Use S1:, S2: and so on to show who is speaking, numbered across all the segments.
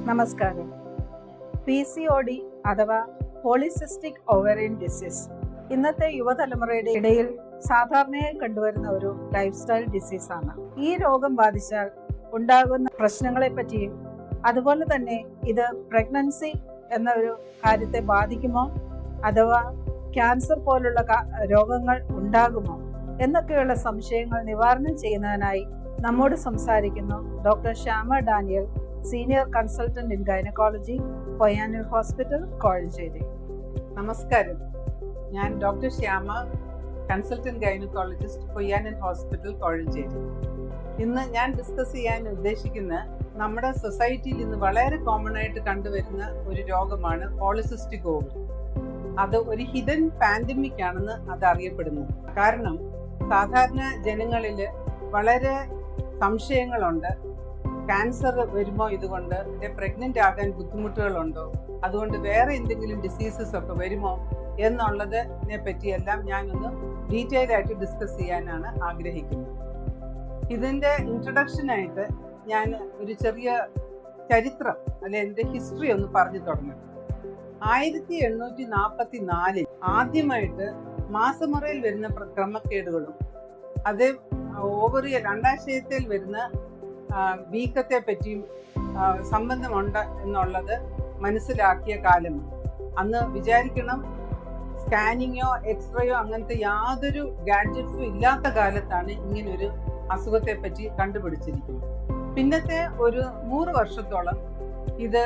S1: നമസ്കാരം. PCOD അഥവാ polycystic ovarian disease ഇന്നത്തെ യുവതലമുറയുടെ ഇടയിൽ സാധാരണയായി കണ്ടുവരുന്ന ഒരു ലൈഫ് സ്റ്റൈൽ ഡിസീസാണ്. ഈ രോഗം ബാധിച്ചാൽ ഉണ്ടാകുന്ന പ്രശ്നങ്ങളെ പറ്റിയും അതുപോലെ തന്നെ ഇത് പ്രഗ്നൻസി എന്ന ഒരു കാര്യത്തെ ബാധിക്കുമോ അഥവാ ക്യാൻസർ പോലുള്ള രോഗങ്ങൾ ഉണ്ടാകുമോ എന്നൊക്കെയുള്ള സംശയങ്ങൾ നിവാരണം ചെയ്യുന്നതിനായി നമ്മോട് സംസാരിക്കുന്നു doctor Shyama Daniel, senior consultant in gynaecology, Poyyanoor hospital, Kozhencherry.
S2: നമസ്കാരം. ഞാൻ doctor Shyama, consultant gynaecologist, Poyyanoor hospital, Kozhencherry. ഇന്ന് ഞാൻ ഡിസ്കസ് ചെയ്യാൻ ഉദ്ദേശിക്കുന്ന നമ്മുടെ സൊസൈറ്റിയിൽ ഇന്ന് വളരെ കോമൺ ആയിട്ട് കണ്ടുവരുന്ന ഒരു രോഗമാണ് പോളിസിസ്റ്റിക് ഓവറി. അത് ഒരു ഹിഡൻ പാൻഡമിക് ആണെന്ന് അത് അറിയപ്പെടുന്നു. കാരണം സാധാരണ ജനങ്ങളിൽ വളരെ സംശയങ്ങളുണ്ട്. ക്യാൻസർ വരുമോ, ഇതുകൊണ്ട് പ്രഗ്നന്റ് ആകാൻ ബുദ്ധിമുട്ടുകളുണ്ടോ, അതുകൊണ്ട് വേറെ എന്തെങ്കിലും ഡിസീസസ് ഒക്കെ വരുമോ എന്നുള്ളതിനെ പറ്റിയെല്ലാം ഞാനൊന്ന് ഡീറ്റെയിൽ ആയിട്ട് ഡിസ്കസ് ചെയ്യാനാണ് ആഗ്രഹിക്കുന്നത്. ഇതിൻ്റെ ഇൻട്രൊഡക്ഷനായിട്ട് ഞാൻ ഒരു ചെറിയ ചരിത്രം അല്ലെ എൻ്റെ ഹിസ്റ്ററി ഒന്ന് പറഞ്ഞു തുടങ്ങും. 1844 ആദ്യമായിട്ട് മാസമുറയിൽ വരുന്ന ക്രമക്കേടുകളും അത് ഓവറിയൽ അണ്ടാശയത്തിൽ വരുന്ന വീക്കത്തെ പറ്റിയും സംബന്ധമുണ്ട് എന്നുള്ളത് മനസ്സിലാക്കിയ കാലമാണ്. അന്ന് വിചാരിക്കണം, സ്കാനിങ്ങോ എക്സ്റേയോ അങ്ങനത്തെ യാതൊരു ഗാഡ്ജറ്റ്സും ഇല്ലാത്ത കാലത്താണ് ഇങ്ങനൊരു അസുഖത്തെ പറ്റി കണ്ടുപിടിച്ചിരിക്കുന്നത്. പിന്നത്തെ ഒരു 100 വർഷത്തോളം ഇത്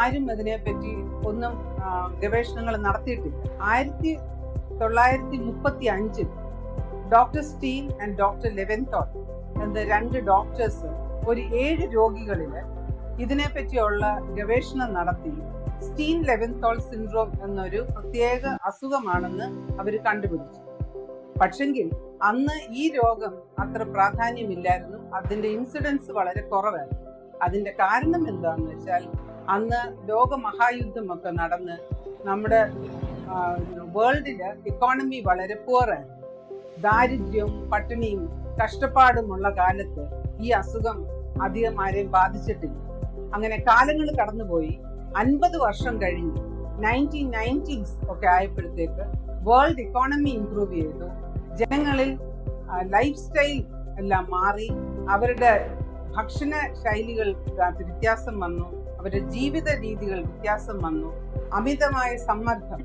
S2: ആരും അതിനെപ്പറ്റി ഒന്നും ഗവേഷണങ്ങൾ നടത്തിയിട്ടില്ല. 1935 ഡോക്ടർ സ്റ്റീൻ ആൻഡ് ഡോക്ടർ ലെവൻതോൾ എന്ന 2 ഡോക്ടേഴ്സ് ഒരു 7 രോഗികളിൽ ഇതിനെപ്പറ്റിയുള്ള ഗവേഷണം നടത്തി സ്റ്റീൻ ലെവൻതോൾ സിൻഡ്രോം എന്നൊരു പ്രത്യേക അസുഖമാണെന്ന് അവർ കണ്ടുപിടിച്ചു. പക്ഷെങ്കിൽ അന്ന് ഈ രോഗം അത്ര പ്രാധാന്യമില്ലായിരുന്നു, അതിൻ്റെ ഇൻസിഡൻസ് വളരെ കുറവായിരുന്നു. അതിൻ്റെ കാരണം എന്താണെന്ന് വെച്ചാൽ അന്ന് ലോകമഹായുദ്ധമൊക്കെ നടന്ന് നമ്മുടെ വേൾഡില് ഇക്കോണമി വളരെ പുവറായിരുന്നു. ദാരിദ്ര്യവും പട്ടിണിയും കഷ്ടപ്പാടുമുള്ള കാലത്ത് ഈ അസുഖം അധികം ആരെയും ബാധിച്ചിട്ടില്ല. അങ്ങനെ കാലങ്ങൾ കടന്നുപോയി. 50 വർഷം കഴിഞ്ഞ് 1990s ഒക്കെ ആയപ്പോഴത്തേക്ക് വേൾഡ് ഇക്കോണമി ഇംപ്രൂവ് ചെയ്തു. ജനങ്ങളിൽ ലൈഫ് സ്റ്റൈൽ എല്ലാം മാറി, അവരുടെ ഭക്ഷണ ശൈലികൾ വ്യത്യാസം വന്നു, അവരുടെ ജീവിത രീതികൾ വ്യത്യാസം വന്നു, അമിതമായ സമ്മർദ്ദം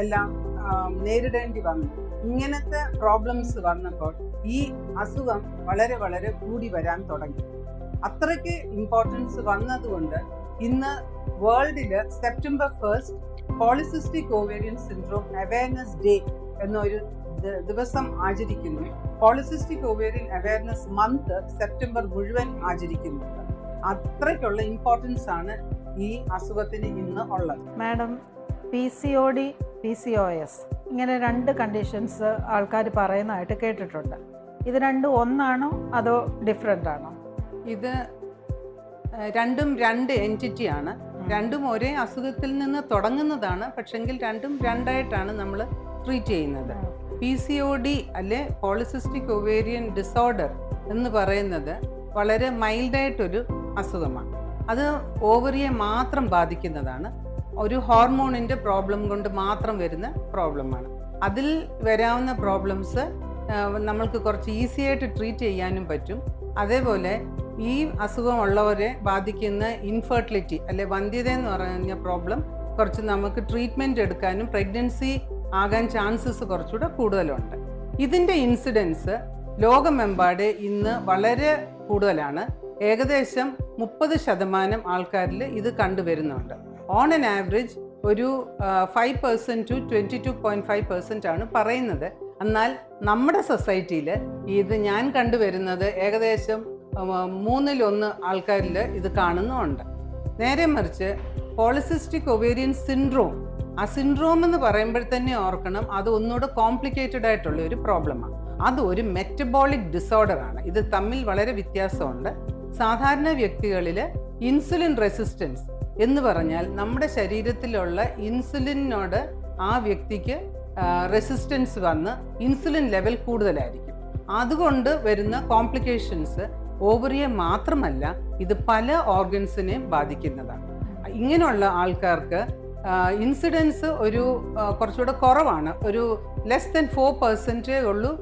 S2: എല്ലാം നേരിടേണ്ടി വന്നു. ഇങ്ങനത്തെ പ്രോബ്ലംസ് വന്നപ്പോൾ ഈ അസുഖം വളരെ വളരെ കൂടി വരാൻ തുടങ്ങി. അത്രയ്ക്ക് ഇമ്പോർട്ടൻസ് വന്നതുകൊണ്ട് ഇന്ന് വേൾഡില് September 1 polycystic ovarian syndrome awareness day എന്നൊരു ദിവസം ആചരിക്കുന്നു. Polycystic ovarian awareness month September മുഴുവൻ ആചരിക്കുന്നുണ്ട്. അത്രയ്ക്കുള്ള ഇമ്പോർട്ടൻസ് ആണ് ഈ അസുഖത്തിന് ഇന്ന് ഉള്ളത്.
S1: മാഡം, PCOD, PCOS ഇങ്ങനെ 2 കണ്ടീഷൻസ് ആൾക്കാർ പറയുന്നതായിട്ട് കേട്ടിട്ടുണ്ട്. ഇത് രണ്ടും ഒന്നാണോ അതോ ഡിഫറെൻ്റ് ആണോ?
S2: ഇത് രണ്ടും 2 എൻറ്റിറ്റിയാണ്. രണ്ടും ഒരേ അസുഖത്തിൽ നിന്ന് തുടങ്ങുന്നതാണ്, പക്ഷെങ്കിൽ രണ്ടും രണ്ടായിട്ടാണ് നമ്മൾ ട്രീറ്റ് ചെയ്യുന്നത്. PCOD അല്ലെ പോളിസിസ്റ്റിക് ഒവേറിയൻ ഡിസോർഡർ എന്ന് പറയുന്നത് വളരെ മൈൽഡായിട്ടൊരു അസുഖമാണ്. അത് ഓവറിയെ മാത്രം ബാധിക്കുന്നതാണ്. ഒരു ഹോർമോണിൻ്റെ പ്രോബ്ലം കൊണ്ട് മാത്രം വരുന്ന പ്രോബ്ലമാണ്. അതിൽ വരാവുന്ന പ്രോബ്ലംസ് നമ്മൾക്ക് കുറച്ച് ഈസി ആയിട്ട് ട്രീറ്റ് ചെയ്യാനും പറ്റും. അതേപോലെ ഈ അസുഖമുള്ളവരെ ബാധിക്കുന്ന ഇൻഫെർട്ടിലിറ്റി അല്ലെ വന്ധ്യത എന്ന് പറഞ്ഞ പ്രോബ്ലം കുറച്ച് നമുക്ക് ട്രീറ്റ്മെൻറ്റ് എടുക്കാനും പ്രഗ്നൻസി ആകാൻ ചാൻസസ് കുറച്ചുകൂടെ കൂടുതലുണ്ട്. ഇതിൻ്റെ ഇൻസിഡൻസ് ലോകമെമ്പാടെ ഇന്ന് വളരെ കൂടുതലാണ്. ഏകദേശം 30% ആൾക്കാരിൽ ഇത് കണ്ടുവരുന്നുണ്ട്. ഓൺ ആൻ ആവറേജ് ഒരു 5% to 22.5% ആണ് പറയുന്നത്. എന്നാൽ നമ്മുടെ സൊസൈറ്റിയിൽ ഇത് ഞാൻ കണ്ടുവരുന്നത് ഏകദേശം 1/3 ആൾക്കാരിൽ ഇത് കാണുന്നുമുണ്ട്. നേരെ മറിച്ച് പോളിസിസ്റ്റിക് ഒവേറിയൻ സിൻഡ്രോം, ആ സിൻഡ്രോം എന്ന് പറയുമ്പോൾ തന്നെ ഓർക്കണം, അത് ഒന്നുകൂടെ കോംപ്ലിക്കേറ്റഡ് ആയിട്ടുള്ള ഒരു പ്രോബ്ലമാണ്. അത് ഒരു മെറ്റബോളിക് ഡിസോർഡറാണ്. ഇത് തമ്മിൽ വളരെ വ്യത്യാസമുണ്ട്. സാധാരണ വ്യക്തികളിൽ ഇൻസുലിൻ റെസിസ്റ്റൻസ് എന്ന് പറഞ്ഞാൽ നമ്മുടെ ശരീരത്തിലുള്ള ഇൻസുലിനോട് ആ വ്യക്തിക്ക് റെസിസ്റ്റൻസ് വന്ന് ഇൻസുലിൻ ലെവൽ കൂടുതലായിരിക്കും. അതുകൊണ്ട് വരുന്ന കോംപ്ലിക്കേഷൻസ് ഓവറിയെ മാത്രമല്ല, ഇത് പല ഓർഗൻസിനെയും ബാധിക്കുന്നതാണ്. ഇങ്ങനെയുള്ള ആൾക്കാർക്ക് ഇൻസിഡൻസ് ഒരു കുറച്ചുകൂടെ കുറവാണ്. ഒരു ലെസ് ദൻ 4% ഉള്ളൂ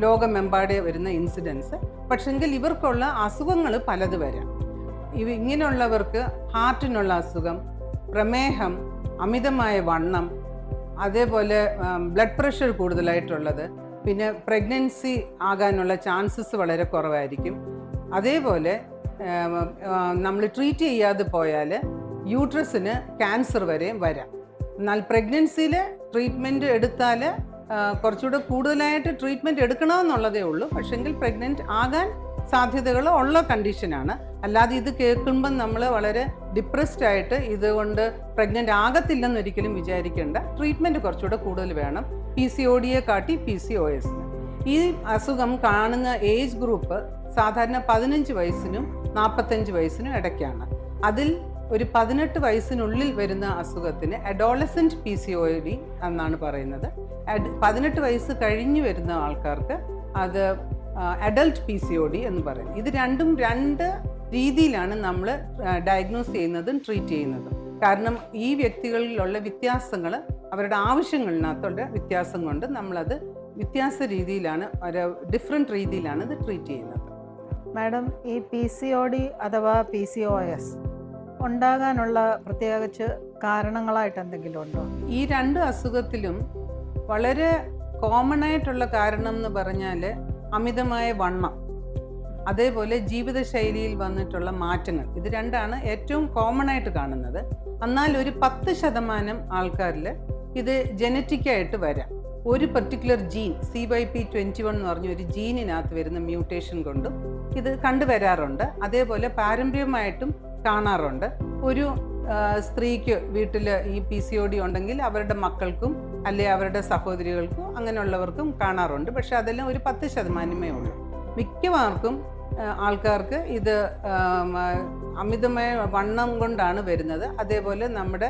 S2: ലോകമെമ്പാടെ വരുന്ന ഇൻസിഡൻസ്. പക്ഷെങ്കിൽ ഇവർക്കുള്ള അസുഖങ്ങൾ പലത് വരാം. ഇങ്ങനെയുള്ളവർക്ക് ഹാർട്ടിനുള്ള അസുഖം, പ്രമേഹം, അമിതമായ വണ്ണം, അതേപോലെ ബ്ലഡ് പ്രഷർ കൂടുതലായിട്ടുള്ളത്, പിന്നെ പ്രഗ്നൻസി ആകാനുള്ള ചാൻസസ് വളരെ കുറവായിരിക്കും. അതേപോലെ നമ്മൾ ട്രീറ്റ് ചെയ്യാതെ പോയാൽ യൂട്രസിന് ക്യാൻസർ വരെയും വരാം. എന്നാൽ പ്രഗ്നൻസിയിൽ ട്രീറ്റ്മെൻറ്റ് എടുത്താൽ കുറച്ചുകൂടെ കൂടുതലായിട്ട് ട്രീറ്റ്മെൻറ്റ് എടുക്കണമെന്നുള്ളതേ ഉള്ളൂ. പക്ഷെങ്കിൽ പ്രഗ്നൻറ്റ് ആകാൻ സാധ്യതകൾ ഉള്ള കണ്ടീഷനാണ്. അല്ലാതെ ഇത് കേൾക്കുമ്പം നമ്മൾ വളരെ ഡിപ്രസ്ഡ് ആയിട്ട് ഇതുകൊണ്ട് പ്രഗ്നൻ്റ് ആകത്തില്ലെന്നൊരിക്കലും വിചാരിക്കേണ്ട. ട്രീറ്റ്മെൻറ്റ് കുറച്ചുകൂടെ കൂടുതൽ വേണം. PCODയെ കാട്ടി PCOS. ഈ അസുഖം കാണുന്ന ഏജ് ഗ്രൂപ്പ് സാധാരണ 15 വയസ്സിനും 45 വയസ്സിനും ഇടയ്ക്കാണ്. അതിൽ ഒരു 18 വയസ്സിനുള്ളിൽ വരുന്ന അസുഖത്തിന് അഡോളസെൻറ്റ് PCOD എന്നാണ് പറയുന്നത്. 18 വയസ്സ് കഴിഞ്ഞ് വരുന്ന ആൾക്കാർക്ക് അത് അഡൽട്ട് PCOD എന്ന് പറയും. ഇത് രണ്ടും രണ്ട് രീതിയിലാണ് നമ്മൾ ഡയഗ്നോസ് ചെയ്യുന്നതും ട്രീറ്റ് ചെയ്യുന്നതും. കാരണം ഈ വ്യക്തികളിലുള്ള വ്യത്യാസങ്ങൾ, അവരുടെ ആവശ്യങ്ങളിനകത്തുള്ള വ്യത്യാസം കൊണ്ട് നമ്മളത് വ്യത്യാസ രീതിയിലാണ്, ഒരു ഡിഫറെൻറ്റ് രീതിയിലാണ് ഇത് ട്രീറ്റ് ചെയ്യുന്നത്.
S1: മാഡം, ഈ PCOD അഥവാ PCOS ഉണ്ടാകാനുള്ള പ്രത്യേകിച്ച് കാരണങ്ങളായിട്ട് എന്തെങ്കിലും ഉണ്ടോ?
S2: ഈ രണ്ട് അസുഖത്തിലും വളരെ കോമൺ ആയിട്ടുള്ള കാരണം എന്ന് പറഞ്ഞാൽ അമിതമായ വണ്ണം, അതേപോലെ ജീവിതശൈലിയിൽ വന്നിട്ടുള്ള മാറ്റങ്ങൾ. ഇത് രണ്ടാണ് ഏറ്റവും കോമൺ ആയിട്ട് കാണുന്നത്. എന്നാൽ ഒരു 10% ആൾക്കാരിൽ ഇത് ജനറ്റിക്കായിട്ട് വരാം. ഒരു പെർട്ടിക്കുലർ ജീൻ, CYP21 എന്ന് പറഞ്ഞ ഒരു ജീനിനകത്ത് വരുന്ന മ്യൂട്ടേഷൻ കൊണ്ടും ഇത് കണ്ടുവരാറുണ്ട്. അതേപോലെ പാരമ്പര്യമായിട്ടും കാണാറുണ്ട്. ഒരു സ്ത്രീക്ക് വീട്ടിൽ ഈ PCOD ഉണ്ടെങ്കിൽ അവരുടെ മക്കൾക്കും അല്ലെ അവരുടെ സഹോദരികൾക്കും അങ്ങനെയുള്ളവർക്കും കാണാറുണ്ട്. പക്ഷെ അതെല്ലാം ഒരു 10% ഉള്ളൂ. മിക്കവാർക്കും ആൾക്കാർക്ക് ഇത് അമിതമായ വണ്ണം കൊണ്ടാണ് വരുന്നത്. അതേപോലെ നമ്മുടെ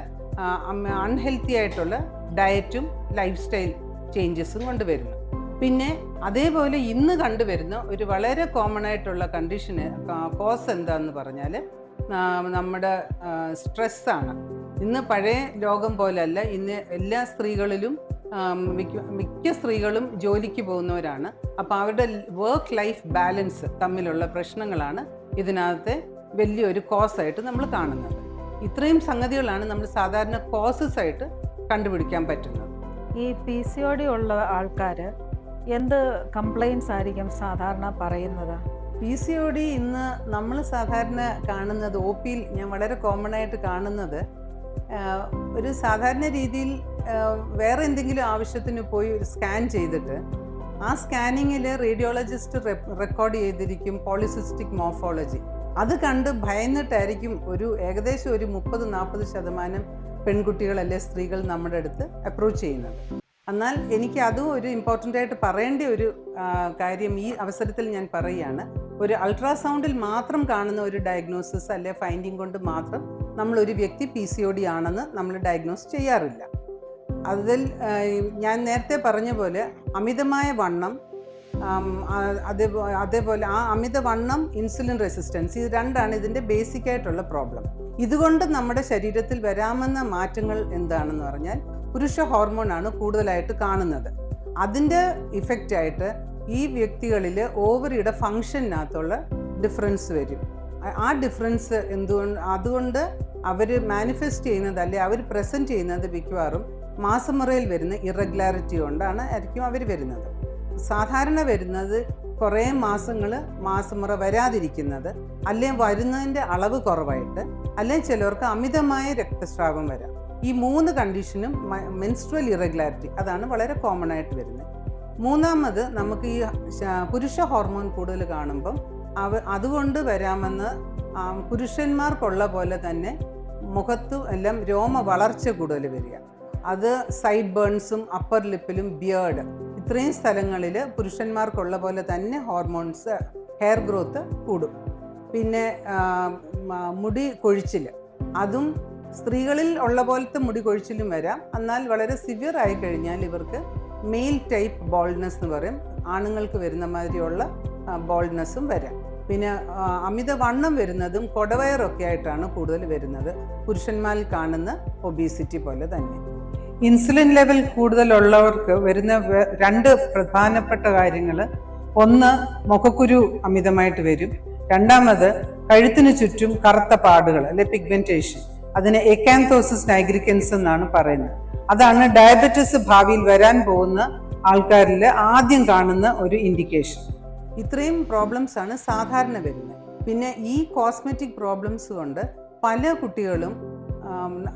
S2: അൺഹെൽത്തി ആയിട്ടുള്ള ഡയറ്റും ലൈഫ് സ്റ്റൈൽ ചേഞ്ചസും കൊണ്ടുവരുന്നു. പിന്നെ അതേപോലെ ഇന്ന് കണ്ടുവരുന്ന ഒരു വളരെ കോമൺ ആയിട്ടുള്ള കണ്ടീഷന് കോസ് എന്താന്ന് പറഞ്ഞാൽ നമ്മുടെ സ്ട്രെസ്സാണ്. ഇന്ന് പഴയ ലോകം പോലല്ല. ഇന്ന് എല്ലാ സ്ത്രീകളിലും മിക്ക സ്ത്രീകളും ജോലിക്ക് പോകുന്നവരാണ്. അപ്പോൾ അവരുടെ വർക്ക് ലൈഫ് ബാലൻസ് തമ്മിലുള്ള പ്രശ്നങ്ങളാണ് ഇതിനകത്തെ വലിയൊരു കോസായിട്ട് നമ്മൾ കാണുന്നത്. ഇത്രയും സംഗതികളാണ് നമ്മൾ സാധാരണ കോസസ് ആയിട്ട് കണ്ടുപിടിക്കാൻ പറ്റുന്നത്.
S1: ഈ PCOD ഉള്ള ആൾക്കാർ എന്ത് കംപ്ലയിൻസ് ആയിരിക്കും സാധാരണ പറയുന്നത്?
S2: PCOD ഇന്ന് നമ്മൾ സാധാരണ കാണുന്നത് OPയിൽ ഞാൻ വളരെ കോമൺ ആയിട്ട് കാണുന്നത് ഒരു സാധാരണ രീതിയിൽ വേറെ എന്തെങ്കിലും ആവശ്യത്തിന് പോയി ഒരു സ്കാൻ ചെയ്തിട്ട് ആ സ്കാനിങ്ങിൽ റേഡിയോളജിസ്റ്റ് റെക്കോർഡ് ചെയ്തിരിക്കും പോളിസിസ്റ്റിക് മോർഫോളജി. അത് കണ്ട് ഭയന്നിട്ടായിരിക്കും ഏകദേശം ഒരു 30-40% പെൺകുട്ടികൾ അല്ലെ സ്ത്രീകൾ നമ്മുടെ അടുത്ത് അപ്രോച്ച് ചെയ്യുന്നത്. എന്നാൽ എനിക്ക് അതും ഒരു ഇമ്പോർട്ടൻ്റ് ആയിട്ട് പറയേണ്ട ഒരു കാര്യം ഈ അവസരത്തിൽ ഞാൻ പറയുകയാണ്. ഒരു അൾട്രാസൗണ്ടിൽ മാത്രം കാണുന്ന ഒരു ഡയഗ്നോസിസ് അല്ലെ ഫൈൻഡിങ് കൊണ്ട് മാത്രം നമ്മളൊരു വ്യക്തി PCOD ആണെന്ന് നമ്മൾ ഡയഗ്നോസ് ചെയ്യാറില്ല. അതിൽ ഞാൻ നേരത്തെ പറഞ്ഞ പോലെ അമിതമായ വണ്ണം, അതേപോലെ ആ അമിതവണ്ണം, ഇൻസുലിൻ റെസിസ്റ്റൻസ്, ഇത് രണ്ടാണ് ഇതിൻ്റെ ബേസിക് ആയിട്ടുള്ള പ്രോബ്ലം. ഇതുകൊണ്ട് നമ്മുടെ ശരീരത്തിൽ വരാമെന്ന മാറ്റങ്ങൾ എന്താണെന്ന് പറഞ്ഞാൽ പുരുഷ ഹോർമോണാണ് കൂടുതലായിട്ട് കാണുന്നത്. അതിൻ്റെ ഇഫക്റ്റായിട്ട് ഈ വ്യക്തികളിൽ ഓവറിയുടെ ഫങ്ഷനകത്തുള്ള ഡിഫറൻസ് വരും. ആ ഡിഫറൻസ് അതുകൊണ്ട് അവർ മാനിഫെസ്റ്റ് ചെയ്യുന്നത് അല്ലെ അവർ പ്രസൻറ്റ് ചെയ്യുന്നത് മിക്കവാറും മാസമുറയിൽ വരുന്ന ഇറഗുലാരിറ്റി ആയിരിക്കും അവർ വരുന്നത്. സാധാരണ വരുന്നത് കുറേ മാസങ്ങൾ മാസമുറ വരാതിരിക്കുന്നത്, അല്ലെങ്കിൽ വരുന്നതിൻ്റെ അളവ് കുറവായിട്ട്, അല്ലെങ്കിൽ ചിലർക്ക് അമിതമായ രക്തസ്രാവം വരാം. ഈ 3 കണ്ടീഷനും മെൻസ്ട്രുവൽ ഇറഗുലാരിറ്റി അതാണ് വളരെ കോമൺ ആയിട്ട് വരുന്നത്. മൂന്നാമത് നമുക്ക് ഈ പുരുഷ ഹോർമോൺ കൂടുതൽ കാണുമ്പം അതുകൊണ്ട് വരാമെന്ന് പുരുഷന്മാർക്കുള്ള പോലെ തന്നെ മുഖത്തും എല്ലാം രോമ വളർച്ച കൂടുതൽ വരിക. അത് സൈഡ് ബേൺസും അപ്പർ ലിപ്പിലും ബിയേർഡ് ഇത്രയും സ്ഥലങ്ങളിൽ പുരുഷന്മാർക്കുള്ള പോലെ തന്നെ ഹോർമോൺസ് ഹെയർ ഗ്രോത്ത് കൂടും. പിന്നെ മുടി കൊഴിച്ചിൽ, അതും സ്ത്രീകളിൽ ഉള്ള പോലത്തെ മുടി കൊഴിച്ചിലും വരാം. എന്നാൽ വളരെ സിവിയർ ആയി കഴിഞ്ഞാൽ ഇവർക്ക് മെയിൽ ടൈപ്പ് ബോൾഡ്നെസ് എന്ന് പറയും, ആണുങ്ങൾക്ക് വരുന്ന മാതിരിയുള്ള ബോൾഡ്നെസ്സും വരാം. പിന്നെ അമിതവണ്ണം വരുന്നതും കൊടവയറൊക്കെ ആയിട്ടാണ് കൂടുതൽ വരുന്നത്, പുരുഷന്മാരിൽ കാണുന്ന ഒബീസിറ്റി പോലെ തന്നെ. ഇൻസുലിൻ ലെവൽ കൂടുതലുള്ളവർക്ക് വരുന്ന രണ്ട് പ്രധാനപ്പെട്ട കാര്യങ്ങൾ, ഒന്ന് മുഖക്കുരു അമിതമായിട്ട് വരും, രണ്ടാമത് കഴുത്തിന് ചുറ്റും കറുത്ത പാടുകൾ അല്ലെ പിഗ്മെന്റേഷൻ, അതിന് എക്കാന്തോസിസ് നൈഗ്രിക്കൻസ് എന്നാണ് പറയുന്നത്. അതാണ് ഡയബറ്റിസ് ഭാവിയിൽ വരാൻ പോകുന്ന ആൾക്കാരിൽ ആദ്യം കാണുന്ന ഒരു ഇൻഡിക്കേഷൻ. ഇത്രയും പ്രോബ്ലംസ് ആണ് സാധാരണ വരുന്നത്. പിന്നെ ഈ കോസ്മെറ്റിക് പ്രോബ്ലംസ് കൊണ്ട് പല കുട്ടികളും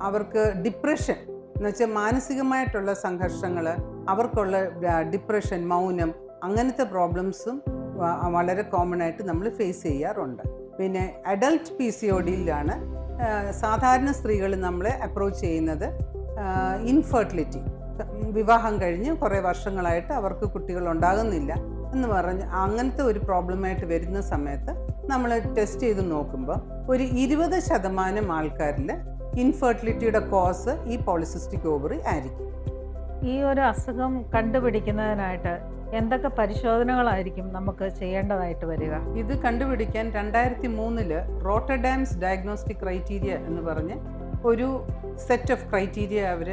S2: അവർക്ക് ഡിപ്രഷൻ എന്ന് വെച്ചാൽ മാനസികമായിട്ടുള്ള സംഘർഷങ്ങൾ, അവർക്കുള്ള ഡിപ്രഷൻ, മൗനം, അങ്ങനത്തെ പ്രോബ്ലംസും വളരെ കോമൺ ആയിട്ട് നമ്മൾ ഫേസ് ചെയ്യാറുണ്ട്. പിന്നെ അഡൾട്ട് PCODയിലാണ് സാധാരണ സ്ത്രീകൾ നമ്മളെ അപ്രോച്ച് ചെയ്യുന്നത് ഇൻഫെർട്ടിലിറ്റി, വിവാഹം കഴിഞ്ഞ് കുറേ വർഷങ്ങളായിട്ട് അവർക്ക് കുട്ടികൾ ഉണ്ടാകുന്നില്ല എന്ന് പറഞ്ഞ് അങ്ങനത്തെ ഒരു പ്രോബ്ലമായിട്ട് വരുന്ന സമയത്ത് നമ്മൾ ടെസ്റ്റ് ചെയ്ത് നോക്കുമ്പോൾ ഒരു 20% ആൾക്കാരിൽ ഇൻഫെർട്ടിലിറ്റിയുടെ കോസ് ഈ പോളിസിസ്റ്റിക് ഓവറി ആയിരിക്കും.
S1: ഈ ഒരു അസുഖം കണ്ടുപിടിക്കുന്നതിനായിട്ട് എന്തൊക്കെ പരിശോധനകളായിരിക്കും നമുക്ക് ചെയ്യേണ്ടതായിട്ട് വരിക?
S2: ഇത് കണ്ടുപിടിക്കാൻ 2003 റോട്ടർഡാംസ് ഡയഗ്നോസ്റ്റിക് ക്രൈറ്റീരിയ എന്ന് പറഞ്ഞ് ഒരു സെറ്റ് ഓഫ് ക്രൈറ്റീരിയ അവർ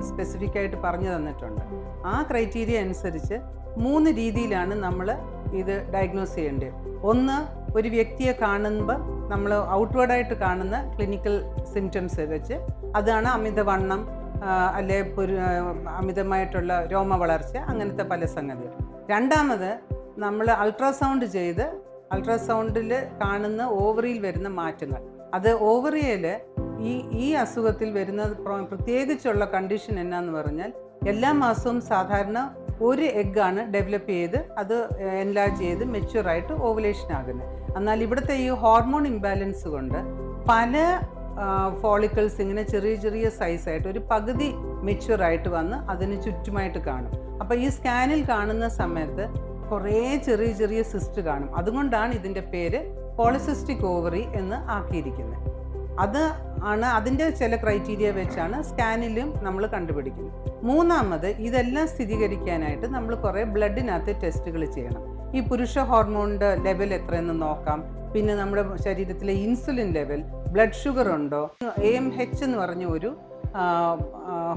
S2: സ്പെസിഫിക് ആയിട്ട് പറഞ്ഞു തന്നിട്ടുണ്ട്. ആ ക്രൈറ്റീരിയ അനുസരിച്ച് 3 രീതിയിലാണ് നമ്മൾ ഇത് ഡയഗ്നോസ് ചെയ്യേണ്ടത്. ഒന്ന്, ഒരു വ്യക്തിയെ കാണുമ്പോൾ നമ്മൾ ഔട്ട്വേർഡായിട്ട് കാണുന്ന ക്ലിനിക്കൽ സിംറ്റംസ് വെച്ച്, അതാണ് അമിതവണ്ണം അല്ലെ അമിതമായിട്ടുള്ള രോമ വളർച്ച, അങ്ങനത്തെ പല സംഗതികൾ. രണ്ടാമത്, നമ്മൾ അൾട്രാസൗണ്ട് ചെയ്ത് അൾട്രാസൗണ്ടിൽ കാണുന്ന ഓവറിയിൽ വരുന്ന മാറ്റങ്ങൾ. അത് ഓവറിയിൽ ഈ അസുഖത്തിൽ വരുന്ന പ്രത്യേകിച്ചുള്ള കണ്ടീഷൻ എന്നാന്ന് പറഞ്ഞാൽ, എല്ലാ മാസവും സാധാരണ ഒരു എഗ്ഗാണ് ഡെവലപ്പ് ചെയ്ത് അത് എൻലാർജ് ചെയ്ത് മെച്യൂറായിട്ട് ഓവുലേഷൻ ആകുന്നത്. എന്നാൽ ഇവിടുത്തെ ഈ ഹോർമോൺ ഇംബാലൻസ് കൊണ്ട് പല ഫോളിക്കിൾസ് ഇങ്ങനെ ചെറിയ ചെറിയ സൈസായിട്ട് ഒരു പകുതി മെച്യൂറായിട്ട് വന്ന് അതിന് ചുറ്റുമായിട്ട് കാണും. അപ്പോൾ ഈ സ്കാനിൽ കാണുന്ന സമയത്ത് കുറേ ചെറിയ ചെറിയ സിസ്റ്റ് കാണും. അതുകൊണ്ടാണ് ഇതിൻ്റെ പേര് പോളിസിസ്റ്റിക് ഓവറി എന്ന് ആക്കിയിരിക്കുന്നത്. അതിൻ്റെ ചില ക്രൈറ്റീരിയ വെച്ചാണ് സ്കാനിലും നമ്മൾ കണ്ടുപിടിക്കുന്നത്. മൂന്നാമത്, ഇതെല്ലാം സ്ഥിരീകരിക്കാനായിട്ട് നമ്മൾ കുറേ ബ്ലഡിനകത്ത് ടെസ്റ്റുകൾ ചെയ്യണം. ഈ പുരുഷ ഹോർമോണിൻ്റെ ലെവൽ എത്രയെന്ന് നോക്കാം. പിന്നെ നമ്മുടെ ശരീരത്തിലെ ഇൻസുലിൻ ലെവൽ, ബ്ലഡ് ഷുഗർ ഉണ്ടോ, AMH എന്ന് പറഞ്ഞ ഒരു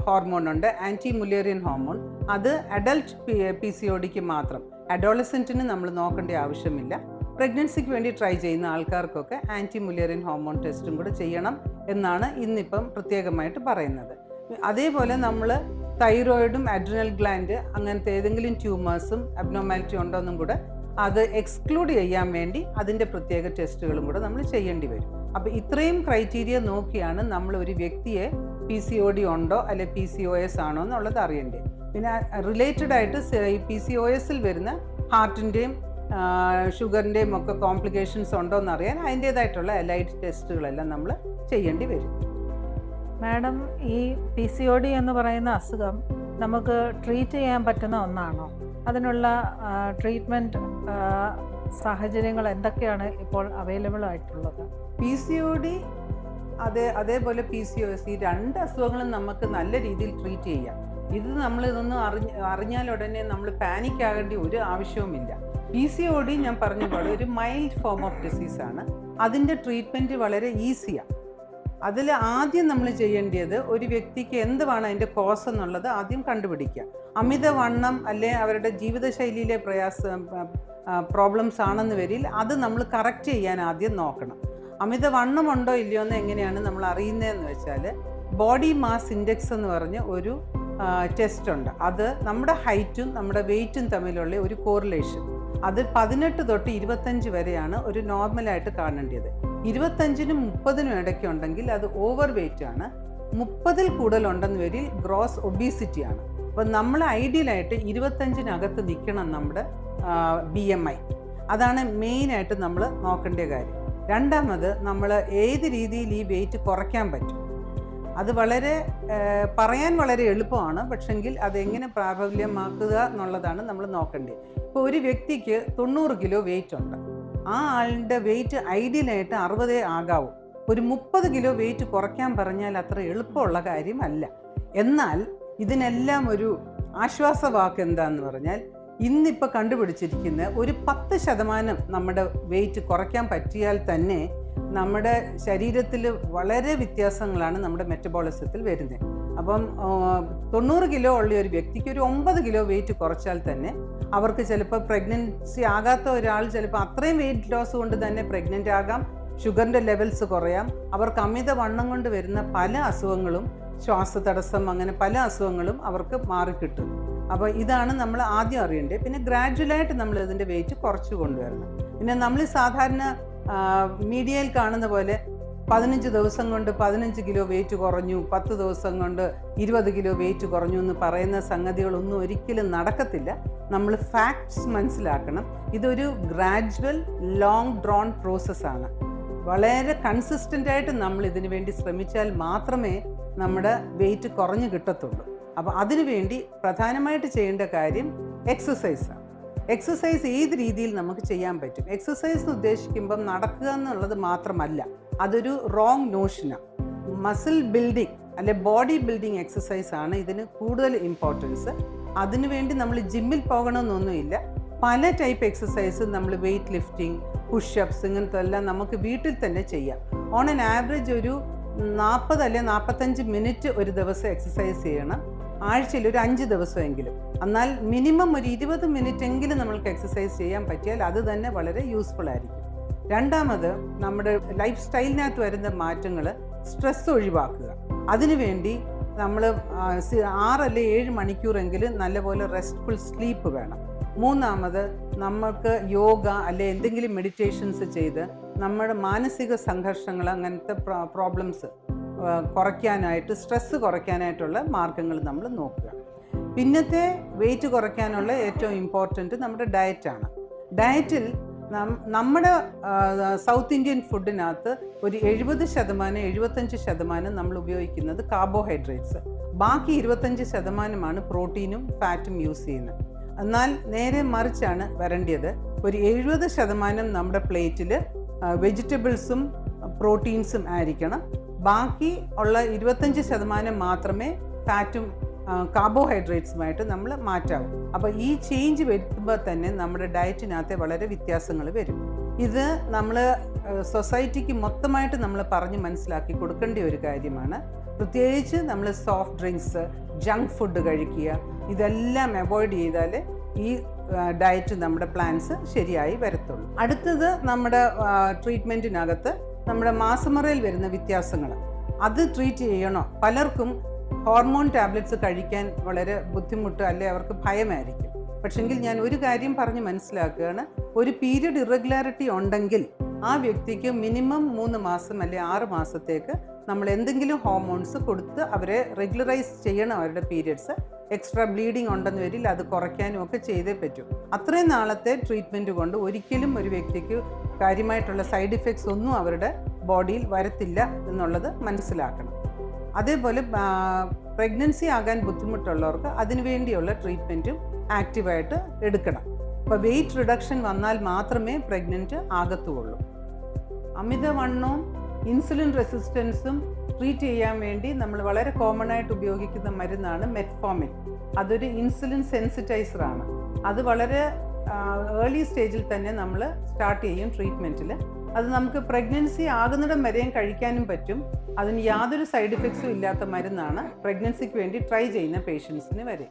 S2: ഹോർമോൺ ഉണ്ട്, ആൻറ്റി മുലേറിയൻ ഹോർമോൺ. അത് അഡൾട്ട് PCODക്ക് മാത്രം, അഡോളസെൻറ്റിന് നമ്മൾ നോക്കേണ്ട ആവശ്യമില്ല. പ്രഗ്നൻസിക്ക് വേണ്ടി ട്രൈ ചെയ്യുന്ന ആൾക്കാർക്കൊക്കെ ആൻറ്റി മുലേറിയൻ ഹോർമോൺ ടെസ്റ്റും കൂടെ ചെയ്യണം എന്നാണ് ഇന്നിപ്പം പ്രത്യേകമായിട്ട് പറയുന്നത്. അതേപോലെ നമ്മൾ തൈറോയിഡും അഡ്രിനൽ ഗ്ലാൻഡ് അങ്ങനത്തെ ഏതെങ്കിലും ട്യൂമേഴ്സും അബ്നോർമാലിറ്റി ഉണ്ടോ എന്നും കൂടെ അത് എക്സ്ക്ലൂഡ് ചെയ്യാൻ വേണ്ടി അതിൻ്റെ പ്രത്യേക ടെസ്റ്റുകളും കൂടെ നമ്മൾ ചെയ്യേണ്ടി വരും. അപ്പോൾ ഇത്രയും ക്രൈറ്റീരിയ നോക്കിയാണ് നമ്മൾ ഒരു വ്യക്തിയെ PCOD ഉണ്ടോ അല്ലെ PCOS ആണോ എന്നുള്ളത് അറിയേണ്ടത്. പിന്നെ റിലേറ്റഡ് ആയിട്ട് ഈ PCOSൽ വരുന്ന ഹാർട്ടിൻ്റെയും ഷുഗറിൻ്റെയും ഒക്കെ കോംപ്ലിക്കേഷൻസ് ഉണ്ടോ എന്ന് അറിയാൻ അതിൻ്റേതായിട്ടുള്ള അലൈഡ് ടെസ്റ്റുകളെല്ലാം നമ്മൾ ചെയ്യേണ്ടി വരും.
S1: മാഡം, ഈ PCOD എന്ന് പറയുന്ന അസുഖം നമുക്ക് ട്രീറ്റ് ചെയ്യാൻ പറ്റുന്ന ഒന്നാണോ? അതിനുള്ള ട്രീറ്റ്മെൻറ്റ് സാഹചര്യങ്ങൾ എന്തൊക്കെയാണ് ഇപ്പോൾ അവൈലബിൾ ആയിട്ടുള്ളത്?
S2: PCOD അതേപോലെ PCOS, ഈ രണ്ട് അസുഖങ്ങളും നമുക്ക് നല്ല രീതിയിൽ ട്രീറ്റ് ചെയ്യാം. ഇതൊന്നും അറിഞ്ഞാൽ ഉടനെ നമ്മൾ പാനിക് ആകേണ്ട ഒരു ആവശ്യവുമില്ല. PCOD ഞാൻ പറഞ്ഞ പോലെ ഒരു മൈൽഡ് ഫോം ഓഫ് ഡിസീസാണ്. അതിൻ്റെ ട്രീറ്റ്മെൻറ്റ് വളരെ ഈസിയാണ്. അതിൽ ആദ്യം നമ്മൾ ചെയ്യേണ്ടത് ഒരു വ്യക്തിക്ക് എന്തുവാണ് അതിൻ്റെ കോസ് എന്നുള്ളത് ആദ്യം കണ്ടുപിടിക്കുക. അമിതവണ്ണം അല്ലെ അവരുടെ ജീവിതശൈലിയിലെ പ്രോബ്ലംസ് ആണെന്ന് വരിൽ അത് നമ്മൾ കറക്റ്റ് ചെയ്യാൻ ആദ്യം നോക്കണം. അമിതവണ്ണം ഉണ്ടോ ഇല്ലയോ എന്ന് എങ്ങനെയാണ് നമ്മൾ അറിയുന്നതെന്ന് വെച്ചാൽ, ബോഡി മാസ് ഇൻഡെക്സ് എന്ന് പറഞ്ഞ് ഒരു ടെസ്റ്റ് ഉണ്ട്. അത് നമ്മുടെ ഹൈറ്റും നമ്മുടെ വെയ്റ്റും തമ്മിലുള്ള ഒരു കോറിലേഷൻ. അത് 18 തൊട്ട് 25 വരെയാണ് ഒരു നോർമലായിട്ട് കാണേണ്ടത്. 25-നും 30-നും ഇടയ്ക്കുണ്ടെങ്കിൽ അത് ഓവർ വെയ്റ്റ് ആണ്. 30-ൽ കൂടുതലുണ്ടെന്ന് വരിൽ ഗ്രോസ് ഒബീസിറ്റി ആണ്. അപ്പോൾ നമ്മൾ ഐഡിയലായിട്ട് 25-നകത്ത് നിൽക്കണം നമ്മുടെ BMI. അതാണ് മെയിനായിട്ട് നമ്മൾ നോക്കേണ്ട കാര്യം. രണ്ടാമത്, നമ്മൾ ഏത് രീതിയിൽ ഈ വെയിറ്റ് കുറയ്ക്കാൻ പറ്റും. അത് പറയാൻ വളരെ എളുപ്പമാണ്, പക്ഷെങ്കിൽ അതെങ്ങനെ പ്രാബല്യമാക്കുക എന്നുള്ളതാണ് നമ്മൾ നോക്കേണ്ടത്. ഇപ്പോൾ ഒരു വ്യക്തിക്ക് 90 കിലോ വെയിറ്റ് ഉണ്ട്. ആ ആളുടെ വെയിറ്റ് ഐഡിയലായിട്ട് 60 ആകാവൂ. ഒരു 30 കിലോ വെയിറ്റ് കുറയ്ക്കാൻ പറഞ്ഞാൽ അത്ര എളുപ്പമുള്ള കാര്യമല്ല. എന്നാൽ ഇതിനെല്ലാം ഒരു ആശ്വാസവാക്ക് എന്താന്ന് പറഞ്ഞാൽ, ഇന്നിപ്പോൾ കണ്ടുപിടിച്ചിരിക്കുന്ന ഒരു 10% നമ്മുടെ വെയിറ്റ് കുറയ്ക്കാൻ പറ്റിയാൽ തന്നെ നമ്മുടെ ശരീരത്തിൽ വളരെ വ്യത്യാസങ്ങളാണ് നമ്മുടെ മെറ്റബോളിസത്തിൽ വരുന്നത്. അപ്പം 90 കിലോ ഉള്ള ഒരു വ്യക്തിക്ക് ഒരു 9 കിലോ വെയിറ്റ് കുറച്ചാൽ തന്നെ അവർക്ക് ചിലപ്പോൾ പ്രഗ്നൻസി ആകാത്ത ഒരാൾ ചിലപ്പോൾ അത്രയും വെയിറ്റ് ലോസ് കൊണ്ട് തന്നെ പ്രഗ്നൻ്റ് ആകാം, ഷുഗറിൻ്റെ ലെവൽസ് കുറയാം, അവർക്ക് അമിത വണ്ണം കൊണ്ട് വരുന്ന പല അസുഖങ്ങളും, ശ്വാസതടസ്സം, അങ്ങനെ പല അസുഖങ്ങളും അവർക്ക് മാറിക്കിട്ടും. അപ്പോൾ ഇതാണ് നമ്മൾ ആദ്യം അറിയേണ്ടത്. പിന്നെ ഗ്രാജുവലായിട്ട് നമ്മൾ ഇതിൻ്റെ വെയിറ്റ് കുറച്ച് കൊണ്ടുവരണം. പിന്നെ നമ്മൾ സാധാരണ മീഡിയയിൽ കാണുന്ന പോലെ 15 ദിവസം കൊണ്ട് 15 കിലോ വെയിറ്റ് കുറഞ്ഞു, 10 ദിവസം കൊണ്ട് 20 കിലോ വെയിറ്റ് കുറഞ്ഞു എന്ന് പറയുന്ന സംഗതികളൊന്നും ഒരിക്കലും നടക്കത്തില്ല. നമ്മൾ ഫാക്ട്സ് മനസ്സിലാക്കണം. ഇതൊരു ഗ്രാജുവൽ ലോങ് ഡ്രോൺ പ്രോസസ്സാണ്. വളരെ കൺസിസ്റ്റൻ്റായിട്ട് നമ്മൾ ഇതിനു വേണ്ടി ശ്രമിച്ചാൽ മാത്രമേ നമ്മുടെ വെയിറ്റ് കുറഞ്ഞു കിട്ടത്തുള്ളൂ. അപ്പോൾ അതിനുവേണ്ടി പ്രധാനമായിട്ട് ചെയ്യേണ്ട കാര്യം എക്സസൈസാണ്. എക്സസൈസ് ഏത് രീതിയിൽ നമുക്ക് ചെയ്യാൻ പറ്റും. എക്സസൈസ് ഉദ്ദേശിക്കുമ്പം നടക്കുക എന്നുള്ളത് മാത്രമല്ല, അതൊരു റോങ് നോഷനാണ്. മസിൽ ബിൽഡിംഗ് അല്ലെ ബോഡി ബിൽഡിംഗ് എക്സസൈസ് ആണ് ഇതിന് കൂടുതൽ ഇമ്പോർട്ടൻസ്. അതിനുവേണ്ടി നമ്മൾ ജിമ്മിൽ പോകണമെന്നൊന്നുമില്ല. പല ടൈപ്പ് എക്സസൈസ് നമ്മൾ വെയ്റ്റ് ലിഫ്റ്റിംഗ്, പുഷപ്സ്, ഇങ്ങനത്തെ എല്ലാം നമുക്ക് വീട്ടിൽ തന്നെ ചെയ്യാം. ഓൺ ആൻ ആവറേജ് ഒരു 40 അല്ലെങ്കിൽ 45 മിനിറ്റ് ഒരു ദിവസം എക്സസൈസ് ചെയ്യണം, ആഴ്ചയിൽ ഒരു 5 ദിവസമെങ്കിലും. എന്നാൽ മിനിമം ഒരു 20 മിനിറ്റ് എങ്കിലും നമ്മൾക്ക് എക്സസൈസ് ചെയ്യാൻ പറ്റിയാൽ അത് തന്നെ വളരെ യൂസ്ഫുൾ ആയിരിക്കും. രണ്ടാമത്, നമ്മുടെ ലൈഫ് സ്റ്റൈലിനകത്ത് വരുന്ന മാറ്റങ്ങൾ, സ്ട്രെസ് ഒഴിവാക്കുക. അതിനുവേണ്ടി നമ്മൾ 6 അല്ലെങ്കിൽ 7 മണിക്കൂറെങ്കിലും നല്ലപോലെ റെസ്റ്റ്ഫുൾ സ്ലീപ്പ് വേണം. മൂന്നാമത്, നമുക്ക് യോഗ അല്ലെ എന്തെങ്കിലും മെഡിറ്റേഷൻസ് ചെയ്ത് നമ്മുടെ മാനസിക സംഘർഷങ്ങൾ, അങ്ങനത്തെ പ്രോബ്ലംസ് കുറയ്ക്കാനായിട്ട്, സ്ട്രെസ്സ് കുറയ്ക്കാനായിട്ടുള്ള മാർഗങ്ങൾ നമ്മൾ നോക്കുക. പിന്നത്തെ വെയിറ്റ് കുറയ്ക്കാനുള്ള ഏറ്റവും ഇമ്പോർട്ടൻറ്റ് നമ്മുടെ ഡയറ്റാണ്. ഡയറ്റിൽ നമ്മുടെ സൗത്ത് ഇന്ത്യൻ ഫുഡിനകത്ത് ഒരു 70-75% നമ്മൾ ഉപയോഗിക്കുന്നത് കാർബോഹൈഡ്രേറ്റ്സ്, ബാക്കി 25%മാണ് പ്രോട്ടീനും ഫാറ്റും യൂസ് ചെയ്യുന്നത്. എന്നാൽ നേരെ മറിച്ചാണ് വരേണ്ടത്. ഒരു 70% നമ്മുടെ പ്ലേറ്റിൽ വെജിറ്റബിൾസും പ്രോട്ടീൻസും ആയിരിക്കണം, ബാക്കി ഉള്ള 25% മാത്രമേ ഫാറ്റും കാർബോഹൈഡ്രേറ്റ്സുമായിട്ട് നമ്മൾ മാറ്റാവും. അപ്പോൾ ഈ ചേഞ്ച് വരുത്തുമ്പോൾ തന്നെ നമ്മുടെ ഡയറ്റിനകത്ത് വളരെ വ്യത്യാസങ്ങൾ വരും. ഇത് നമ്മൾ സൊസൈറ്റിക്ക് മൊത്തമായിട്ട് നമ്മൾ പറഞ്ഞ് മനസ്സിലാക്കി കൊടുക്കേണ്ട ഒരു കാര്യമാണ്. പ്രത്യേകിച്ച് നമ്മൾ സോഫ്റ്റ് ഡ്രിങ്ക്സ്, ജങ്ക് ഫുഡ് കഴിക്കുക, ഇതെല്ലാം അവോയ്ഡ് ചെയ്താൽ ഈ ഡയറ്റ്, നമ്മുടെ പ്ലാൻസ് ശരിയായി വരത്തുള്ളൂ. അടുത്തത്, നമ്മുടെ ട്രീറ്റ്മെൻറ്റിനകത്ത് നമ്മുടെ മാസമുറയിൽ വരുന്ന വ്യത്യാസങ്ങൾ, അത് ട്രീറ്റ് ചെയ്യണോ? പലർക്കും ഹോർമോൺ ടാബ്ലറ്റ്സ് കഴിക്കാൻ വളരെ ബുദ്ധിമുട്ട്, അല്ലെ അവർക്ക് ഭയമായിരിക്കും. പക്ഷെങ്കിൽ ഞാൻ ഒരു കാര്യം പറഞ്ഞ് മനസ്സിലാക്കുകയാണ്, ഒരു പീരിയഡ് ഇറഗുലാരിറ്റി ഉണ്ടെങ്കിൽ ആ വ്യക്തിക്ക് മിനിമം 3 മാസം അല്ലെ 6 മാസത്തേക്ക് നമ്മൾ എന്തെങ്കിലും ഹോർമോൺസ് കൊടുത്ത് അവരെ റെഗുലറൈസ് ചെയ്യണം. അവരുടെ പീരിയഡ്സ് എക്സ്ട്രാ ബ്ലീഡിങ് ഉണ്ടെന്ന് വരില്ല, അത് കുറയ്ക്കാനും ഒക്കെ ചെയ്തേ പറ്റൂ. അത്രയും നാളത്തെ ട്രീറ്റ്മെൻറ്റ് കൊണ്ട് ഒരിക്കലും ഒരു വ്യക്തിക്ക് കാര്യമായിട്ടുള്ള സൈഡ് ഇഫക്ട്സ് ഒന്നും അവരുടെ ബോഡിയിൽ വരത്തില്ല എന്നുള്ളത് മനസ്സിലാക്കണം. അതേപോലെ പ്രഗ്നൻസി ആകാൻ ബുദ്ധിമുട്ടുള്ളവർക്ക് അതിനുവേണ്ടിയുള്ള ട്രീറ്റ്മെൻറ്റും ആക്റ്റീവായിട്ട് എടുക്കണം. അപ്പോൾ വെയിറ്റ് റിഡക്ഷൻ വന്നാൽ മാത്രമേ പ്രഗ്നൻറ്റ് ആകത്തുള്ളൂ. അമിതവണ്ണവും ഇൻസുലിൻ റെസിസ്റ്റൻസും ട്രീറ്റ് ചെയ്യാൻ വേണ്ടി നമ്മൾ വളരെ കോമൺ ആയിട്ട് ഉപയോഗിക്കുന്ന മരുന്നാണ് മെറ്റ്ഫോമിൻ. അതൊരു ഇൻസുലിൻ സെൻസിറ്റൈസറാണ്. അത് വളരെ ഏർലി സ്റ്റേജിൽ തന്നെ നമ്മൾ സ്റ്റാർട്ട് ചെയ്യും ട്രീറ്റ്മെൻറ്റിൽ. അത് നമുക്ക് പ്രഗ്നൻസി ആകുന്നിടം വരെയും കഴിക്കാനും പറ്റും. അതിന് യാതൊരു സൈഡ് ഇഫക്ട്സും ഇല്ലാത്ത മരുന്നാണ്. പ്രഗ്നൻസിക്ക് വേണ്ടി ട്രൈ ചെയ്യുന്ന പേഷ്യൻസിന് വരെ.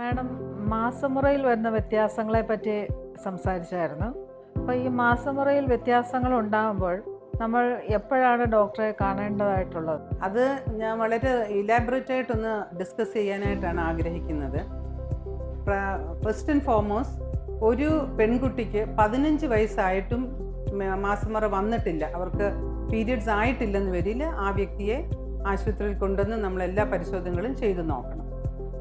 S1: മാഡം, മാസമുറയിൽ വരുന്ന വ്യത്യാസങ്ങളെ പറ്റി സംസാരിച്ചായിരുന്നു. അപ്പോൾ ഈ മാസമുറയിൽ വ്യത്യാസങ്ങൾ ഉണ്ടാകുമ്പോൾ നമ്മൾ എപ്പോഴാണ് ഡോക്ടറെ കാണേണ്ടതായിട്ടുള്ളത്?
S2: അത് ഞാൻ വളരെ ഇലാബറേറ്റ് ആയിട്ടൊന്ന് ഡിസ്കസ് ചെയ്യാനായിട്ടാണ് ആഗ്രഹിക്കുന്നത്. ഫസ്റ്റ് ആൻഡ് ഫോർമോസ്റ്റ്, ഒരു പെൺകുട്ടിക്ക് 15 വയസ്സായിട്ടും മാസമുറ വന്നിട്ടില്ല, അവർക്ക് പീരിയഡ്സ് ആയിട്ടില്ലെന്ന് വരില്ല, ആ വ്യക്തിയെ ആശുപത്രിയിൽ കൊണ്ടുവന്ന് നമ്മളെല്ലാ പരിശോധനകളും ചെയ്തു നോക്കണം.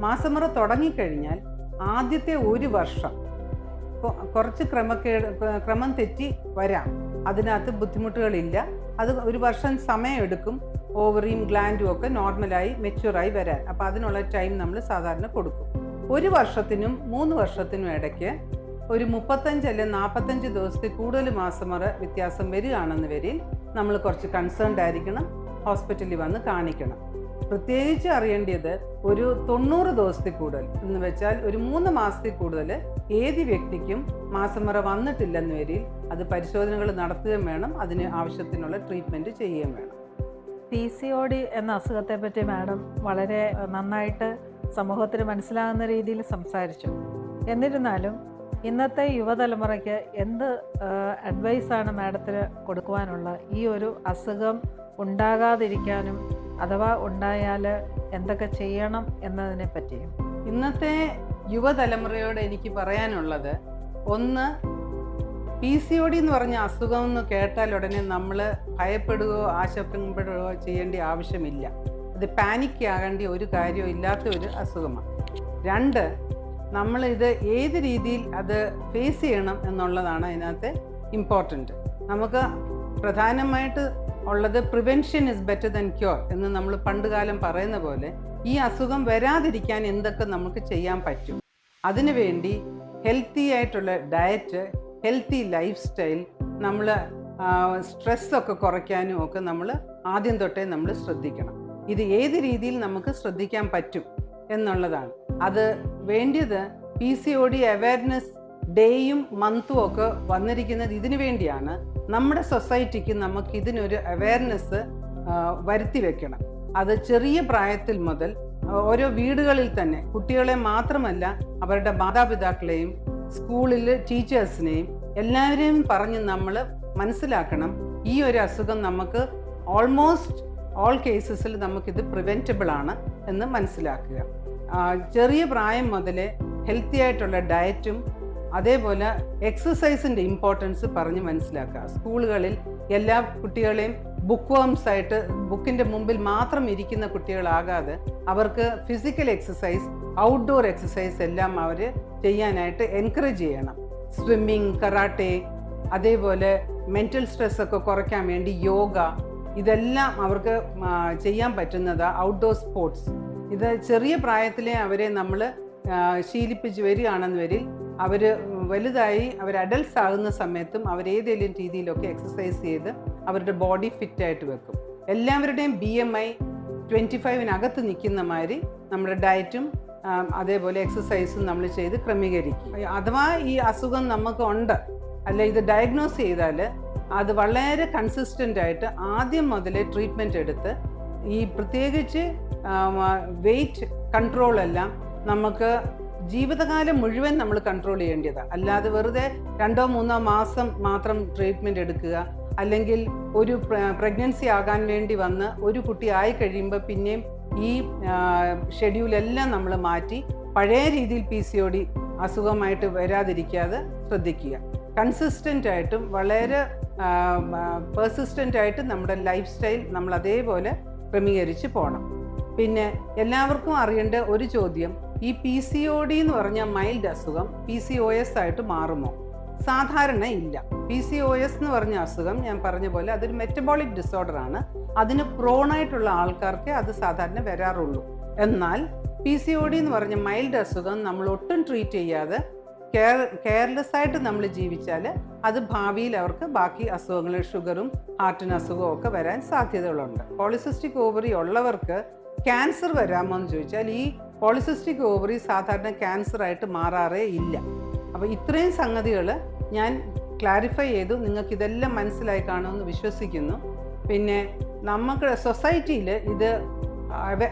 S2: മാസമുറ തുടങ്ങിക്കഴിഞ്ഞാൽ ആദ്യത്തെ 1 വർഷം കുറച്ച് ക്രമം തെറ്റി വരാം, അതിനകത്ത് ബുദ്ധിമുട്ടുകളില്ല. അത് 1 വർഷം സമയമെടുക്കും ഓവറിയും ഗ്ലാൻഡും ഒക്കെ നോർമലായി മെച്യൂറായി വരാൻ. അപ്പോൾ അതിനുള്ള ടൈം നമ്മൾ സാധാരണ കൊടുക്കും. 1 വർഷത്തിനും 3 വർഷത്തിനും ഇടയ്ക്ക് ഒരു 35 അല്ലെങ്കിൽ 45 ദിവസത്തിൽ കൂടുതൽ മാസമുറ വ്യത്യാസം വരികയാണെന്ന് വരിൽ നമ്മൾ കുറച്ച് കൺസേൺഡ് ആയിരിക്കണം, ഹോസ്പിറ്റലിൽ വന്ന് കാണിക്കണം. പ്രത്യേകിച്ച് അറിയേണ്ടത് ഒരു 90 ദിവസത്തിൽ കൂടുതൽ എന്ന് വെച്ചാൽ ഒരു 3 മാസത്തിൽ കൂടുതൽ ഏത് വ്യക്തിക്കും മാസമുറ വന്നിട്ടില്ലെന്ന് വരിൽ അത് പരിശോധനകൾ നടത്തുകയും വേണം, അതിന് ആവശ്യത്തിനുള്ള ട്രീറ്റ്മെൻറ്റ് ചെയ്യുകയും വേണം.
S1: PCOD എന്ന അസുഖത്തെ പറ്റി മാഡം വളരെ നന്നായിട്ട് സമൂഹത്തിന് മനസ്സിലാകുന്ന രീതിയിൽ സംസാരിച്ചു. എന്നിരുന്നാലും ഇന്നത്തെ യുവതലമുറയ്ക്ക് എന്ത് അഡ്വൈസാണ് മാഡത്തിന് കൊടുക്കുവാനുള്ള ഈ ഒരു അസുഖം ഉണ്ടാകാതിരിക്കാനും അഥവാ ഉണ്ടായാൽ എന്തൊക്കെ ചെയ്യണം എന്നതിനെ പറ്റിയും?
S2: ഇന്നത്തെ യുവതലമുറയോട് എനിക്ക് പറയാനുള്ളത്, ഒന്ന്, PCOD എന്ന് പറഞ്ഞ അസുഖം എന്ന് കേട്ടാൽ ഉടനെ നമ്മൾ ഭയപ്പെടുകയോ ആശങ്കപ്പെടുകയോ ചെയ്യേണ്ട ആവശ്യമില്ല. അത് പാനിക് ആകേണ്ട ഒരു കാര്യവും ഇല്ലാത്ത ഒരു അസുഖമാണ്. 2, നമ്മളിത് ഏത് രീതിയിൽ അത് ഫേസ് ചെയ്യണം എന്നുള്ളതാണ് അതിനകത്ത് ഇമ്പോർട്ടൻറ്റ്. നമുക്ക് പ്രധാനമായിട്ട് ഉള്ളത് prevention is better than cure എന്ന് നമ്മൾ പണ്ടുകാലം പറയുന്ന പോലെ ഈ അസുഖം വരാതിരിക്കാൻ എന്തൊക്കെ നമുക്ക് ചെയ്യാൻ പറ്റും. അതിനുവേണ്ടി ഹെൽത്തി ആയിട്ടുള്ള ഡയറ്റ്, ഹെൽത്തി ലൈഫ് സ്റ്റൈൽ, നമ്മൾ സ്ട്രെസ്സൊക്കെ കുറയ്ക്കാനും ഒക്കെ നമ്മൾ ആദ്യം തൊട്ടേ നമ്മൾ ശ്രദ്ധിക്കണം. ഇത് ഏത് രീതിയിൽ നമുക്ക് ശ്രദ്ധിക്കാൻ പറ്റും എന്നുള്ളതാണ്. അത് വേണ്ടിയത് PCOD അവയർനെസ് ഡേയും മന്തും ഒക്കെ വന്നിരിക്കുന്നത് ഇതിനു വേണ്ടിയാണ്. നമ്മുടെ സൊസൈറ്റിക്ക് നമുക്ക് ഇതിനൊരു അവയർനെസ് വരുത്തി വെക്കണം. അത് ചെറിയ പ്രായത്തിൽ മുതൽ ഓരോ വീടുകളിൽ തന്നെ കുട്ടികളെ മാത്രമല്ല അവരുടെ മാതാപിതാക്കളെയും സ്കൂളിൽ ടീച്ചേഴ്സിനെയും എല്ലാവരെയും പറഞ്ഞ് നമ്മൾ മനസ്സിലാക്കണം, ഈ ഒരു അസുഖം നമുക്ക് ഓൾമോസ്റ്റ് ഓൾ കേസസിൽ നമുക്കിത് പ്രിവെൻറ്റബിൾ ആണ് എന്ന് മനസ്സിലാക്കുക. ചെറിയ പ്രായം മുതലേ ഹെൽത്തി ആയിട്ടുള്ള ഡയറ്റും അതേപോലെ എക്സസൈസിൻ്റെ ഇമ്പോർട്ടൻസ് പറഞ്ഞ് മനസ്സിലാക്കുക. സ്കൂളുകളിൽ എല്ലാ കുട്ടികളെയും ബുക്ക് വേംസ് ആയിട്ട് ബുക്കിൻ്റെ മുമ്പിൽ മാത്രം ഇരിക്കുന്ന കുട്ടികളാകാതെ അവർക്ക് ഫിസിക്കൽ എക്സസൈസ്, ഔട്ട്ഡോർ എക്സസൈസ് എല്ലാം അവർ ചെയ്യാനായിട്ട് എൻകറേജ് ചെയ്യണം. സ്വിമ്മിങ്, കറാട്ടെ, അതേപോലെ മെൻ്റൽ സ്ട്രെസ്സൊക്കെ കുറയ്ക്കാൻ വേണ്ടി യോഗ, ഇതെല്ലാം അവർക്ക് ചെയ്യാൻ പറ്റുന്നത് ഔട്ട്ഡോർ സ്പോർട്സ്. ഇത് ചെറിയ പ്രായത്തിലെ അവരെ നമ്മൾ ശീലിപ്പിച്ച് വരികയാണെന്ന് വരിൽ അവർ വലുതായി അവർ അഡൽട്ട്സ് ആകുന്ന സമയത്തും അവരേതെങ്കിലും രീതിയിലൊക്കെ എക്സസൈസ് ചെയ്ത് അവരുടെ ബോഡി ഫിറ്റായിട്ട് വെക്കും. എല്ലാവരുടെയും BMI 25-നകത്ത് നിൽക്കുന്ന മാതിരി നമ്മുടെ ഡയറ്റും അതേപോലെ എക്സസൈസും നമ്മൾ ചെയ്ത് ക്രമീകരിക്കും. അഥവാ ഈ അസുഖം നമുക്ക് ഉണ്ട് അല്ല ഇത് ഡയഗ്നോസ് ചെയ്താൽ അത് വളരെ കൺസിസ്റ്റൻ്റ് ആയിട്ട് ആദ്യം മുതലേ ട്രീറ്റ്മെൻറ്റ് എടുത്ത് ഈ പ്രത്യേകിച്ച് വെയിറ്റ് കൺട്രോളെല്ലാം നമുക്ക് ജീവിതകാലം മുഴുവൻ നമ്മൾ കൺട്രോൾ ചെയ്യേണ്ടതാണ്. അല്ലാതെ വെറുതെ 2-3 മാസം മാത്രം ട്രീറ്റ്മെൻറ്റ് എടുക്കുക, അല്ലെങ്കിൽ ഒരു പ്രഗ്നൻസി ആകാൻ വേണ്ടി വന്ന് ഒരു കുട്ടി ആയി കഴിയുമ്പോൾ പിന്നെയും ഈ ഷെഡ്യൂളെല്ലാം നമ്മൾ മാറ്റി പഴയ രീതിയിൽ PCOD അസുഖമായിട്ട് വരാതിരിക്കാതെ ശ്രദ്ധിക്കുക. കൺസിസ്റ്റൻ്റ് ആയിട്ടും വളരെ പെർസിസ്റ്റൻ്റ് ആയിട്ട് നമ്മുടെ ലൈഫ് സ്റ്റൈൽ നമ്മൾ അതേപോലെ ക്രമീകരിച്ച് പോകണം. പിന്നെ എല്ലാവർക്കും അറിയേണ്ട ഒരു ചോദ്യം, ഈ PCOD എന്ന് പറഞ്ഞ മൈൽഡ് അസുഖം PCOS ആയിട്ട് മാറുമോ? സാധാരണ ഇല്ല. PCOS എന്ന് പറഞ്ഞ അസുഖം ഞാൻ പറഞ്ഞ പോലെ അതൊരു മെറ്റബോളിക് ഡിസോർഡറാണ്. അതിന് പ്രോണായിട്ടുള്ള ആൾക്കാർക്ക് അത് സാധാരണ വരാറുള്ളൂ. എന്നാൽ PCOD എന്ന് പറഞ്ഞ മൈൽഡ് അസുഖം നമ്മൾ ഒട്ടും ട്രീറ്റ് ചെയ്യാതെ കെയർലെസ് ആയിട്ട് നമ്മൾ ജീവിച്ചാൽ അത് ഭാവിയിൽ അവർക്ക് ബാക്കി അസുഖങ്ങൾ, ഷുഗറും ഹാർട്ടിന് അസുഖവും ഒക്കെ വരാൻ സാധ്യതകളുണ്ട്. പോളിസിസ്റ്റിക് ഓവറി ഉള്ളവർക്ക് ക്യാൻസർ വരാമോ എന്ന് ചോദിച്ചാൽ ഈ പോളിസിസ്റ്റിക് ഓവറി സാധാരണ ക്യാൻസറായിട്ട് മാറാറേ ഇല്ല. അപ്പോൾ ഇത്രയും സംഗതികൾ ഞാൻ ക്ലാരിഫൈ ചെയ്തു. നിങ്ങൾക്കിതെല്ലാം മനസ്സിലായി കാണുമെന്ന് വിശ്വസിക്കുന്നു. പിന്നെ നമുക്ക് സൊസൈറ്റിയിൽ ഇത്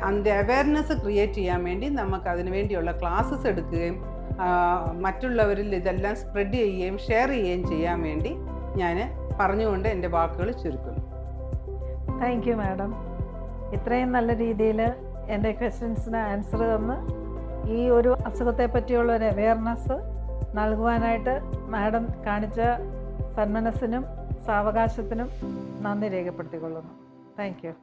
S2: അതിൻ്റെ അവയർനെസ് ക്രിയേറ്റ് ചെയ്യാൻ വേണ്ടി നമുക്ക് അതിനു വേണ്ടിയുള്ള ക്ലാസ്സസ് എടുക്കുകയും മറ്റുള്ളവരിൽ ഇതെല്ലാം സ്പ്രെഡ് ചെയ്യുകയും ഷെയർ ചെയ്യുകയും ചെയ്യാൻ വേണ്ടി ഞാൻ പറഞ്ഞുകൊണ്ട് എൻ്റെ വാക്കുകൾ ചുരുക്കുന്നു.
S1: Thank you madam. ഇത്രയും നല്ല രീതിയിൽ എൻ്റെ ക്വസ്റ്റ്യൻസിന് ആൻസർ തന്ന് ഈ ഒരു അസുഖത്തെ പറ്റിയുള്ള ഒരു അവയർനെസ് നൽകുവാനായിട്ട് മാഡം കാണിച്ച സന്മനസ്സിനും സാവകാശത്തിനും നന്ദി രേഖപ്പെടുത്തിക്കൊള്ളുന്നു. Thank you.